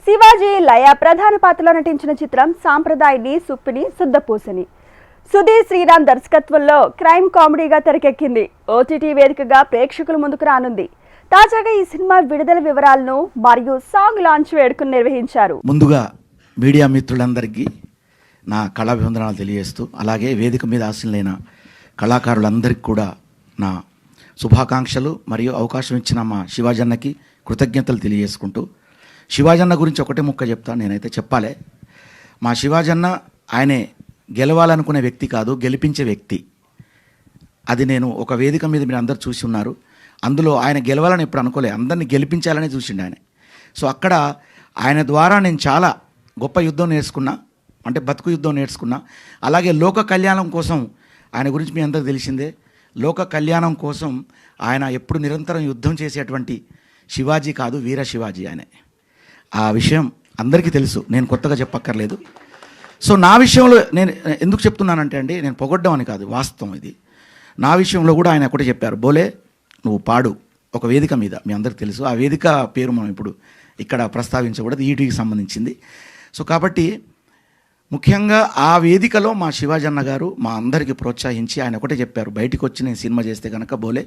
శివాజీ లయ ప్రధాన పాత్రలో నటించిన చిత్రం సాంప్రదాయని సుప్పిని శుద్ధపూసని. సుధీర్ శ్రీరామ్ దర్శకత్వంలో క్రైమ్ కామెడీగా తెరకెక్కింది. ఓటీటీ వేదికగా ప్రేక్షకుల ముందుకు రానుంది. తాజాగా ఈ సినిమా విడుదల వివరాలను మరియు సాంగ్ లాంచ్ వేడుకను నిర్వహించారు. ముందుగా మీడియా మిత్రులందరికీ నా కళాభివందనాలు తెలియజేస్తూ, అలాగే వేదిక మీద ఆశలైన కళాకారులందరికీ కూడా నా శుభాకాంక్షలు మరియు అవకాశం ఇచ్చిన మా శివాజన్నకి కృతజ్ఞతలు తెలియజేసుకుంటూ, శివాజన్న గురించి ఒకటే ముక్క చెప్తాను. నేనైతే చెప్పాలి, మా శివాజన్న ఆయనే గెలవాలనుకునే వ్యక్తి కాదు, గెలిపించే వ్యక్తి. అది నేను ఒక వేదిక మీద మీరు అందరు చూసి ఉన్నారు. అందులో ఆయన గెలవాలని ఎప్పుడు అనుకోలే, అందరినీ గెలిపించాలని చూసిండు ఆయన. సో అక్కడ ఆయన ద్వారా నేను చాలా గొప్ప యుద్ధం నేర్చుకున్నా, అంటే బతుకు యుద్ధం నేర్చుకున్నా. అలాగే లోక కళ్యాణం కోసం ఆయన గురించి మీ అందరికీ తెలిసిందే. లోక కళ్యాణం కోసం ఆయన ఎప్పుడు నిరంతరం యుద్ధం చేసేటువంటి శివాజీ కాదు, వీర శివాజీ ఆయనే. ఆ విషయం అందరికీ తెలుసు, నేను కొత్తగా చెప్పక్కర్లేదు. సో నా విషయంలో నేను ఎందుకు చెప్తున్నానంటే అండి, నేను పొగడ్డం అని కాదు, వాస్తవం ఇది. నా విషయంలో కూడా ఆయన ఒకటే చెప్పారు, బోలే నువ్వు పాడు ఒక వేదిక మీద. మీ అందరికీ తెలుసు, ఆ వేదిక పేరు మనం ఇప్పుడు ఇక్కడ ప్రస్తావించకూడదు, ఈటీకి సంబంధించింది. సో కాబట్టి ముఖ్యంగా ఆ వేదికలో మా శివాజన్న గారు మా అందరికీ ప్రోత్సహించి ఆయన ఒకటే చెప్పారు, బయటికి వచ్చి నేను సినిమా చేస్తే కనుక బోలే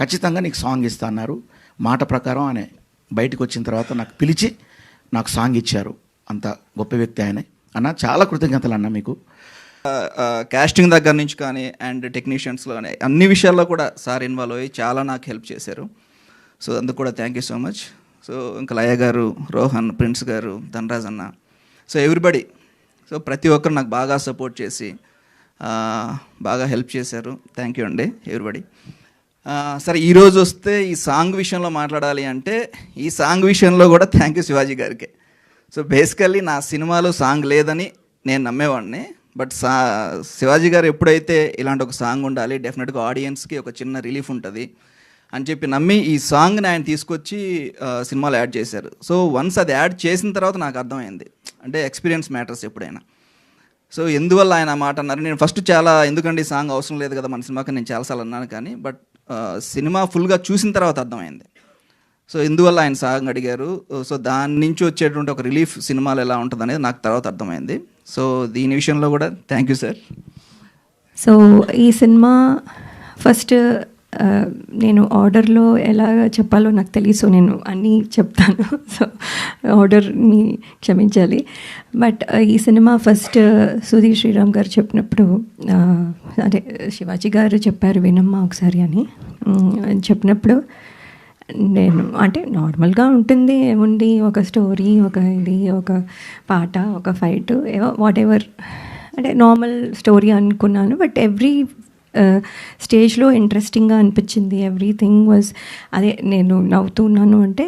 ఖచ్చితంగా నీకు సాంగ్ ఇస్తా అన్నారు. మాట ప్రకారం ఆయన బయటకు వచ్చిన తర్వాత నాకు పిలిచి నాకు సాంగ్ ఇచ్చారు. అంత గొప్ప వ్యక్తి ఆయనే. అన్న చాలా కృతజ్ఞతలు అన్న మీకు. కాస్టింగ్ దగ్గర నుంచి కానీ అండ్ టెక్నీషియన్స్లో అన్ని విషయాల్లో కూడా సార్ ఇన్వాల్వ్ అయ్యి చాలా నాకు హెల్ప్ చేశారు. సో అందుకు కూడా thank you so much. So ఇంకా లయ గారు, రోహన్, ప్రిన్స్ గారు, ధనరాజ్ అన్న, సో ఎవ్రీబడి, సో ప్రతి ఒక్కరు నాకు బాగా సపోర్ట్ చేసి బాగా హెల్ప్ చేశారు. థ్యాంక్ యూ అండి ఎవ్రీబడి. సరే, ఈరోజు వస్తే ఈ సాంగ్ విషయంలో మాట్లాడాలి అంటే, ఈ సాంగ్ విషయంలో కూడా థ్యాంక్ యూ శివాజీ గారికి. సో బేసికల్లీ నా సినిమాలో సాంగ్ లేదని నేను నమ్మేవాడిని. బట్ శివాజీ గారు ఎప్పుడైతే ఇలాంటి ఒక సాంగ్ ఉండాలి, డెఫినెట్గా ఆడియన్స్కి ఒక చిన్న రిలీఫ్ ఉంటుంది అని చెప్పి నమ్మి ఈ సాంగ్ని ఆయన తీసుకొచ్చి సినిమాలో యాడ్ చేశారు. సో వన్స్ అది యాడ్ చేసిన తర్వాత నాకు అర్థమైంది, అంటే ఎక్స్పీరియన్స్ మ్యాటర్స్ ఎప్పుడైనా. సో ఎందువల్ల ఆయన మాట అన్నారు, నేను ఫస్ట్ చాలా ఎందుకంటే ఈ సాంగ్ అవసరం లేదు కదా మన సినిమాకి నేను చాలాసార్లు అన్నాను. కానీ బట్ సినిమా ఫుల్గా చూసిన తర్వాత అర్థమైంది. సో ఎందువల్ల ఆయన సాంగ్ అడిగారు, సో దాని నుంచి వచ్చేటువంటి ఒక రిలీఫ్ సినిమాలు ఎలా ఉంటుంది అనేది నాకు తర్వాత అర్థమైంది. సో దీని విషయంలో కూడా థ్యాంక్ యూ సార్. సో ఈ సినిమా ఫస్ట్ నేను ఆర్డర్లో ఎలా చెప్పాలో నాకు తెలియదు, సో నేను అన్నీ చెప్తాను. సో ఆర్డర్ని క్షమించాలి. బట్ ఈ సినిమా ఫస్ట్ సుధీర్ శ్రీరామ్ గారు చెప్పినప్పుడు, అదే శివాజీ గారు చెప్పారు వినమ్మా ఒకసారి అని చెప్పినప్పుడు, నేను అంటే నార్మల్గా ఉంటుంది, ఏముంది ఒక స్టోరీ, ఒక ఇది, ఒక పాట, ఒక ఫైట్, వాట్ ఎవర్, అంటే నార్మల్ స్టోరీ అనుకున్నాను. బట్ ఎవ్రీ స్టేజ్లో ఇంట్రెస్టింగ్గా అనిపించింది. ఎవ్రీథింగ్ వాజ్ అదే, నేను నవ్వుతున్నాను అంటే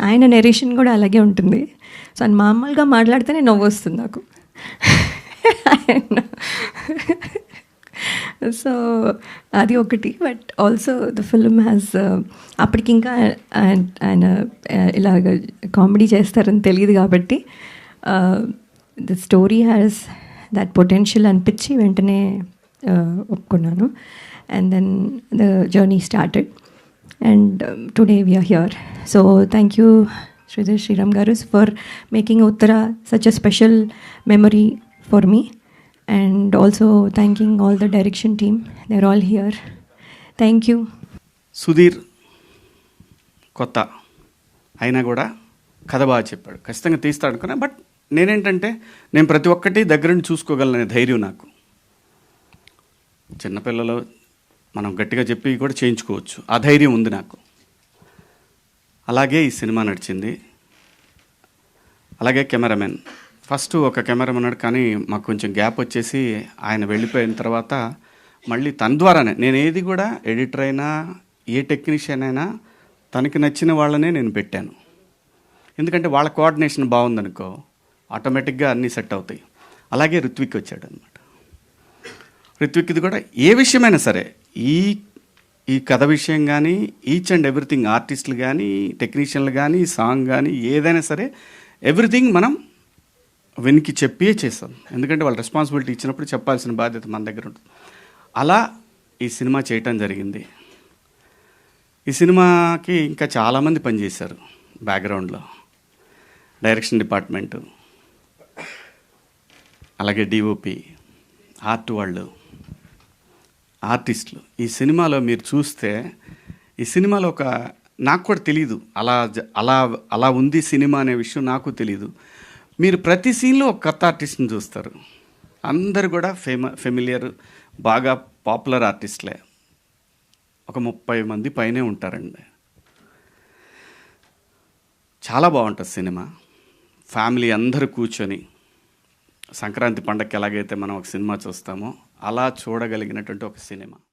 ఆయన నెరేషన్ కూడా అలాగే ఉంటుంది. సో అని మామూలుగా మాట్లాడితేనే నవ్వు వస్తుంది నాకు. సో అది ఒకటి. But also the film has, అప్పటికి ఇంకా ఆయన ఇలాగ కామెడీ చేస్తారని తెలియదు కాబట్టి the story has that potential అనిపించి వెంటనే ఒప్పుకున్నాను. And then the journey started and today we are here. So thank you Sudheer Sriram garu for making Uttara such a special memory for me. And also thanking all the direction team, they're all here. Thank you. Sudheer కొత్త అయినా కూడా కథ బాగా చెప్పాడు, ఖచ్చితంగా తీస్తాడు అనుకున్నా. But నేనేంటంటే, నేను ప్రతి ఒక్కటి దగ్గరుండి చూసుకోగలనే ధైర్యం నాకు. చిన్నపిల్లలు మనం గట్టిగా చెప్పి కూడా చేయించుకోవచ్చు, ఆ ధైర్యం ఉంది నాకు. అలాగే ఈ సినిమా నడిచింది. అలాగే కెమెరామెన్, ఫస్ట్ ఒక కెమెరామెన్ ఉన్నాడు, కానీ మాకు కొంచెం గ్యాప్ వచ్చేసి ఆయన వెళ్ళిపోయిన తర్వాత మళ్ళీ తన ద్వారానే నేను ఏది కూడా, ఎడిటర్ అయినా ఏ టెక్నీషియన్ అయినా తనకి నచ్చిన వాళ్ళనే నేను పెట్టాను. ఎందుకంటే వాళ్ళ కోఆర్డినేషన్ బాగుందనుకో ఆటోమేటిక్గా అన్నీ సెట్ అవుతాయి. అలాగే ఋత్విక్ వచ్చాడు అనమాట. ఋత్విక్ది కూడా ఏ విషయమైనా సరే, ఈ కథ విషయం కానీ, ఈచ్ అండ్ ఎవ్రీథింగ్, ఆర్టిస్టులు కానీ, టెక్నీషియన్లు కానీ, సాంగ్ కానీ, ఏదైనా సరే ఎవ్రీథింగ్ మనం వెనక్కి చెప్పే చేస్తాం. ఎందుకంటే వాళ్ళు రెస్పాన్సిబిలిటీ ఇచ్చినప్పుడు చెప్పాల్సిన బాధ్యత మన దగ్గర ఉంటుంది. అలా ఈ సినిమా చేయటం జరిగింది. ఈ సినిమాకి ఇంకా చాలామంది పనిచేశారు బ్యాక్గ్రౌండ్లో. డైరెక్షన్ డిపార్ట్మెంటు, అలాగే డిఓపి, ఆర్ట్ వాళ్ళు, ఆర్టిస్టులు. ఈ సినిమాలో మీరు చూస్తే ఈ సినిమాలో నాకు కూడా తెలీదు అలా ఉంది సినిమా అనే విషయం నాకు తెలీదు. మీరు ప్రతి సీన్లో ఒక కొత్త ఆర్టిస్ట్ని చూస్తారు. అందరు కూడా ఫెమిలియర్, బాగా పాపులర్ ఆర్టిస్టులే. ఒక 30 మంది పైనే ఉంటారండి. చాలా బాగుంటుంది సినిమా. ఫ్యామిలీ అందరూ కూర్చొని సంక్రాంతి పండగకి ఎలాగైతే మనం ఒక సినిమా చూస్తామో అలా చూడగలిగినటువంటి ఒక సినిమా.